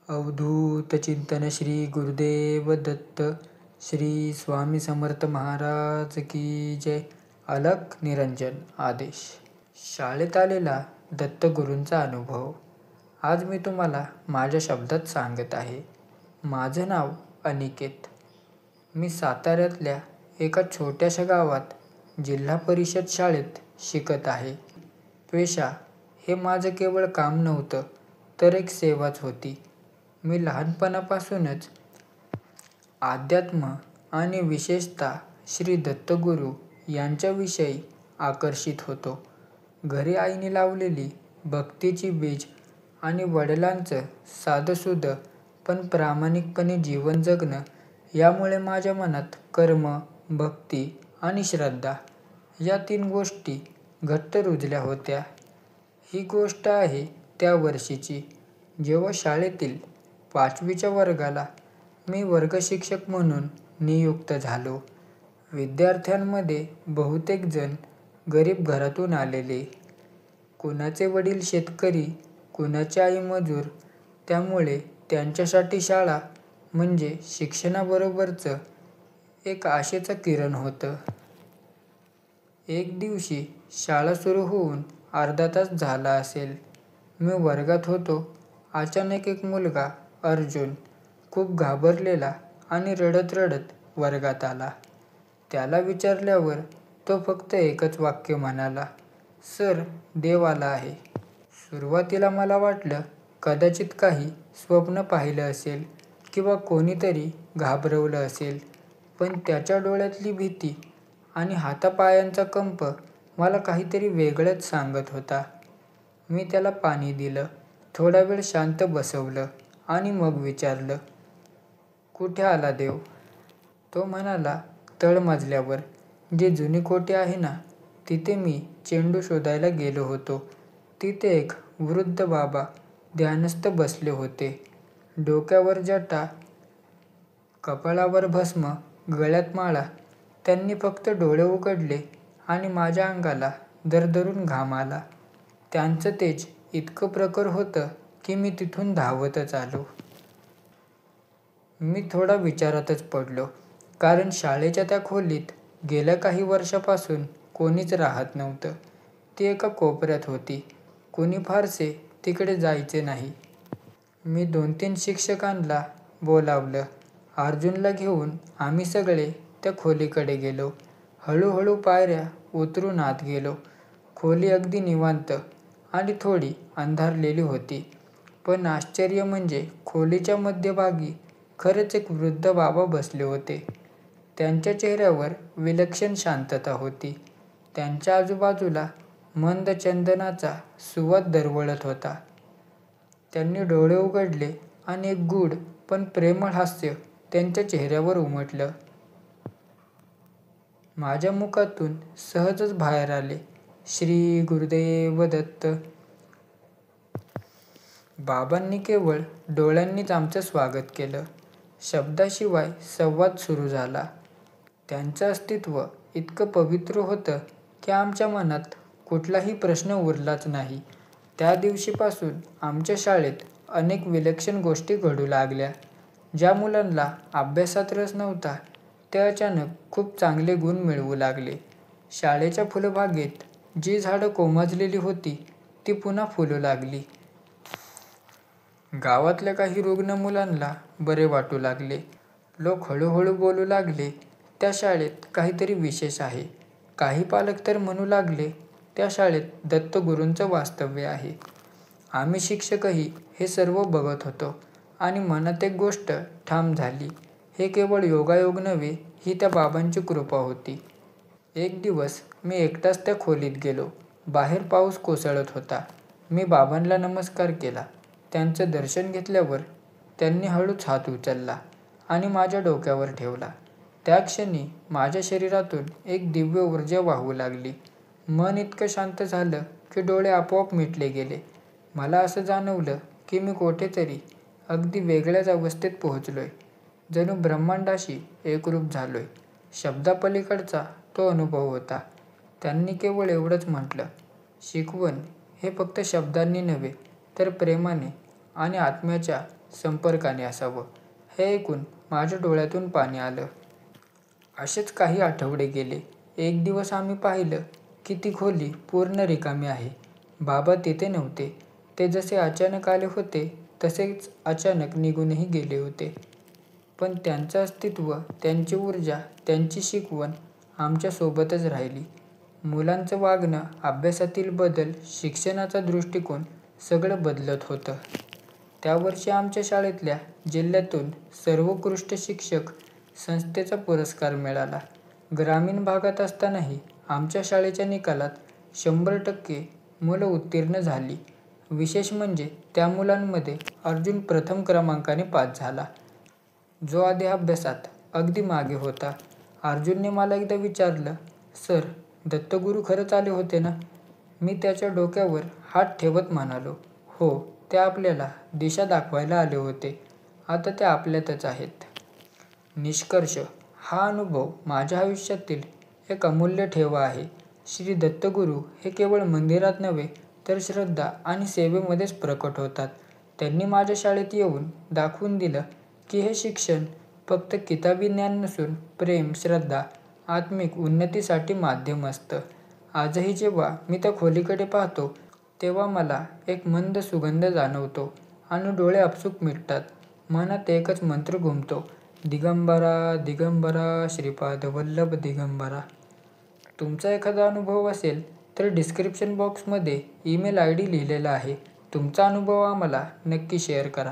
अवधूत चिंतन श्री गुरुदेव दत्त श्री स्वामी समर्थ महाराज की जय. अलख निरंजन आदेश. शाळेत आलेला दत्तगुरूंचा अनुभव आज मी तुम्हाला माझ्या शब्दात सांगत आहे. माझं नाव अनिकेत. मी साताऱ्यातल्या एका छोट्याशा गावात जिल्हा परिषद शाळेत शिकत आहे. पेशा हे माझं केवळ काम नव्हतं तर एक सेवाच होती. मी लहानपणापासूनच अध्यात्म आणि विशेषतः श्री दत्तगुरू यांच्याविषयी आकर्षित होतो. घरी आईने लावलेली भक्तीची बीज आणि वडिलांचं साधंसुधं पण प्रामाणिकपणे जीवन जगणं यामुळे माझ्या मनात कर्म, भक्ती आणि श्रद्धा या 3 गोष्टी घट्ट रुजल्या होत्या. ही गोष्ट आहे त्या वर्षीची, जेव्हा शाळेतील 5वीच्या वर्गाला मी वर्गशिक्षक म्हणून नियुक्त झालो. विद्यार्थ्यांमध्ये बहुतेक जण गरीब घरातून आलेले. कुणाचे वडील शेतकरी, कुणाची आई मजूर. त्यामुळे त्यांच्यासाठी शाळा म्हणजे शिक्षणाबरोबरचं एक आशेचं किरण होतं. एक दिवशी शाळा सुरू होऊन अर्धा तास झाला असेल. मी वर्गात होतो. अचानक एक मुलगा अर्जुन खूप घाबरलेला आणि रडत रडत वर्गात आला. त्याला विचारल्यावर तो फक्त एकच वाक्य म्हणाला, "सर, देव आला आहे." सुरुवातीला मला वाटलं कदाचित काही स्वप्न पाहिलं असेल किंवा कोणीतरी घाबरवलं असेल. पण त्याच्या डोळ्यातली भीती आणि हातापायांचा कंप मला काहीतरी वेगळंच सांगत होता. मी त्याला पाणी दिलं, थोडा वेळ शांत बसवलं आणि मग विचारलं, "कुठे आला देव?" तो म्हणाला, "तळमजल्यावर जी जुनी कोठी आहे ना, तिथे मी चेंडू शोधायला गेलो होतो. तिथे एक वृद्ध बाबा ध्यानस्थ बसले होते. डोक्यावर जटा, कपाळावर भस्म, गळ्यात माळा. त्यांनी फक्त डोळे उघडले आणि माझ्या अंगाला दरदरून घाम आला. त्यांचं तेज इतकं प्रखर होतं की मी तिथून धावतच आलो." मी थोडा विचारातच पडलो, कारण शाळेच्या त्या खोलीत गेल्या काही वर्षांपासून कोणीच राहत नव्हतं. ती एका कोपऱ्यात होती. कुणी फारसे तिकडे जायचे नाही. मी 2-3 शिक्षकांना बोलावलं. अर्जुनला घेऊन आम्ही सगळे त्या खोलीकडे गेलो. हळूहळू पायऱ्या उतरून आत गेलो. खोली अगदी निवांत आणि थोडी अंधारलेली होती. पण आश्चर्य म्हणजे खोलीच्या मध्यभागी खरंच एक वृद्ध बाबा बसले होते. त्यांच्या चेहऱ्यावर विलक्षण शांतता होती. त्यांच्या आजूबाजूला मंद चंदनाचा सुवास दरवळत होता. त्यांनी डोळे उघडले आणि एक गूढ पण प्रेमळ हास्य त्यांच्या चेहऱ्यावर उमटलं. माझ्या मुखातून सहजच बाहेर आले, "श्री गुरुदेव दत्त." बाबांनी केवळ डोळ्यांनीच आमचं स्वागत केलं. शब्दाशिवाय संवाद सुरू झाला. त्यांचं अस्तित्व इतकं पवित्र होतं की आमच्या मनात कुठलाही प्रश्न उरलाच नाही. त्या दिवशीपासून आमच्या शाळेत अनेक विलक्षण गोष्टी घडू लागल्या. ज्या मुलांना अभ्यासात रस नव्हता ते अचानक खूप चांगले गुण मिळवू लागले. शाळेच्या फुलबागेत जी झाडं कोमेजलेली होती ती पुन्हा फुलू लागली. गावातल्या काही रुग्ण मुलांना बरे वाटू लागले. लोक हळूहळू बोलू लागले, "त्या शाळेत काहीतरी विशेष आहे." काही पालक तर म्हणू लागले, "त्या शाळेत दत्तगुरूंचं वास्तव्य आहे." आम्ही शिक्षकही हे सर्व बघत होतो आणि मनात एक गोष्ट ठाम झाली, हे केवळ योगायोग नव्हे, ही त्या बाबांची कृपा होती. एक दिवस मी एकटाच त्या खोलीत गेलो. बाहेर पाऊस कोसळत होता. मी बाबांना नमस्कार केला. त्यांचं दर्शन घेतल्यावर त्यांनी हळूच हात उचलला आणि माझ्या डोक्यावर ठेवला. त्या क्षणी माझ्या शरीरातून एक दिव्य ऊर्जा वाहू लागली. मन इतकं शांत झालं की डोळे आपोआप मिटले गेले. मला असं जाणवलं की मी कुठेतरी अगदी वेगळ्याच अवस्थेत पोहोचलोय, जणू ब्रह्मांडाशी एकरूप झालोय. शब्दापलीकडचा तो अनुभव होता. त्यांनी केवळ एवढंच म्हटलं, "शिकवण हे फक्त शब्दांनी नव्हे तर प्रेमाने आणि आत्म्याच्या संपर्काने असावं. हे ऐकून माझ्या डोळ्यातून पाणी आलं. असेच काही आठवडे गेले. एक दिवस आम्ही पाहिलं की ती खोली पूर्ण रिकामी आहे. बाबा तिथे नव्हते. ते जसे अचानक आले होते तसेच अचानक निघूनही गेले होते. पण त्यांचं अस्तित्व, त्यांची ऊर्जा, त्यांची शिकवण आमच्यासोबतच राहिली. मुलांचं वागणं, अभ्यासातील बदल, शिक्षणाचा दृष्टिकोन सगळं बदलत होतं. त्या वर्षी आमच्या शाळेतल्या जिल्ह्यातून सर्वोत्कृष्ट शिक्षक संस्थेचा पुरस्कार मिळाला. ग्रामीण भागात असतानाही आमच्या शाळेच्या निकालात 100% मुलं उत्तीर्ण झाली. विशेष म्हणजे त्या मुलांमध्ये अर्जुन प्रथम क्रमांकाने पास झाला, जो आधी अभ्यासात अगदी मागे होता. अर्जुनने मला एकदा विचारलं, "सर, दत्तगुरू खरंच आले होते ना?" मी त्याच्या डोक्यावर हात ठेवत म्हणालो, "हो, ते आपल्याला दिशा दाखवायला आले होते. आता ते आपल्यातच आहेत." निष्कर्ष: हा अनुभव माझ्या आयुष्यातील एक अमूल्य ठेवा आहे. श्री दत्तगुरू हे केवळ मंदिरात नव्हे तर श्रद्धा आणि सेवेमध्येच प्रकट होतात. त्यांनी माझ्या शाळेत येऊन दाखवून दिलं की हे शिक्षण फक्त किताबी ज्ञान नसून प्रेम, श्रद्धा, आत्मिक उन्नतीसाठी माध्यम असतं. आजही जेव्हा मी त्या खोलीकडे पाहतो तेव्हा मला एक मंद सुगंध जाणवतो आणि डोळे आपसूक मिटतात. मनात एकच मंत्र घुमतो, दिगंबरा दिगंबरा श्रीपाद वल्लभ दिगंबरा. तुमचा एखादा अनुभव असेल तर डिस्क्रिप्शन बॉक्समध्ये ईमेल ID लिहिलेला आहे. तुमचा अनुभव आम्हाला नक्की शेअर करा.